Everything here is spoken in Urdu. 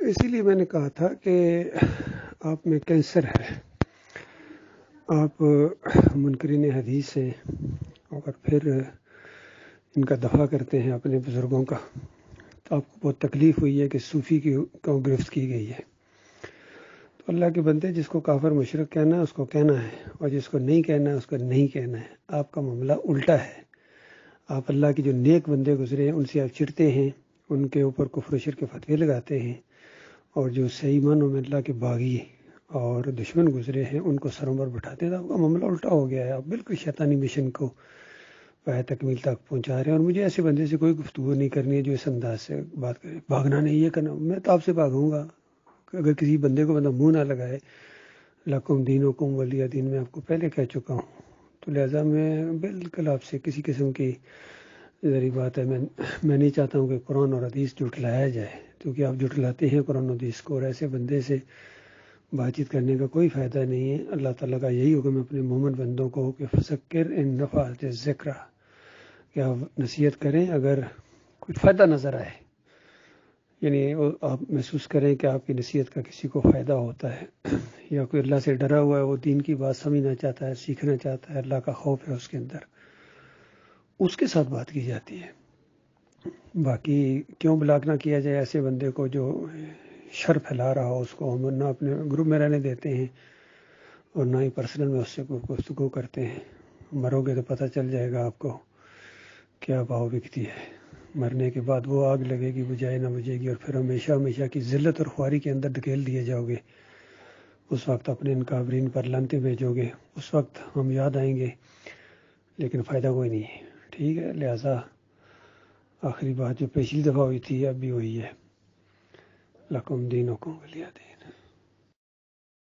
اسی لیے میں نے کہا تھا کہ آپ میں کینسر ہے، آپ منکرین حدیث ہیں اور پھر ان کا دفاع کرتے ہیں اپنے بزرگوں کا، تو آپ کو بہت تکلیف ہوئی ہے کہ صوفی کو گرفت کی گئی ہے۔ تو اللہ کے بندے، جس کو کافر مشرک کہنا ہے اس کو کہنا ہے، اور جس کو نہیں کہنا ہے اس کو نہیں کہنا ہے۔ آپ کا معاملہ الٹا ہے۔ آپ اللہ کے جو نیک بندے گزرے ہیں ان سے آپ چڑھتے ہیں، ان کے اوپر کفر و شرک کے فتوے لگاتے ہیں، اور جو صحیح معنوں میں اللہ کے باغی اور دشمن گزرے ہیں ان کو سروں پر بٹھاتے ہیں۔ تو آپ کا معاملہ الٹا ہو گیا ہے، آپ بالکل شیطانی مشن کو پایہ تکمیل تک پہنچا رہے ہیں۔ اور مجھے ایسے بندے سے کوئی گفتگو نہیں کرنی ہے جو اس انداز سے بات کرے، بھاگنا نہیں، یہ کرنا۔ میں تو آپ سے بھاگوں گا اگر کسی بندے کو بندہ منہ نہ لگائے۔ لکم دینکم ولی دین میں آپ کو پہلے کہہ چکا ہوں، تو لہٰذا میں بالکل آپ سے کسی قسم کی ذری بات ہے، میں نہیں چاہتا ہوں کہ قرآن اور حدیث جھٹلایا جائے، کیونکہ آپ جھٹلاتے ہیں قرآن و حدیث کو، اور ایسے بندے سے بات چیت کرنے کا کوئی فائدہ نہیں ہے۔ اللہ تعالیٰ کا یہی حکم ہے اپنے مومن بندوں کو کہ فذکر ان نفعت الذکر، کہ آپ نصیحت کریں اگر کچھ فائدہ نظر آئے، یعنی آپ محسوس کریں کہ آپ کی نصیحت کا کسی کو فائدہ ہوتا ہے، یا کوئی اللہ سے ڈرا ہوا ہے، وہ دین کی بات سمجھنا چاہتا ہے، سیکھنا چاہتا ہے، اللہ کا خوف ہے اس کے اندر، اس کے ساتھ بات کی جاتی ہے۔ باقی کیوں بلاک نہ کیا جائے ایسے بندے کو جو شر پھیلا رہا ہو، اس کو ہم نہ اپنے گروپ میں رہنے دیتے ہیں اور نہ ہی پرسنل میں اس سے گفتگو کرتے ہیں۔ مرو گے تو پتہ چل جائے گا آپ کو کیا بھاؤ بکتی ہے۔ مرنے کے بعد وہ آگ لگے گی، بجھائے نہ بجھے گی، اور پھر ہمیشہ ہمیشہ کی ذلت اور خواری کے اندر دھکیل دیے جاؤ گے۔ اس وقت اپنے ان کافرین پر لعنتیں بھیجو گے، اس وقت ہم یاد آئیں گے، لیکن فائدہ کوئی نہیں ہے۔ ٹھیک ہے، لہٰذا آخری بات جو پچھلی دفعہ ہوئی تھی اب بھی ہوئی ہے، لکم دینکم ولی دین۔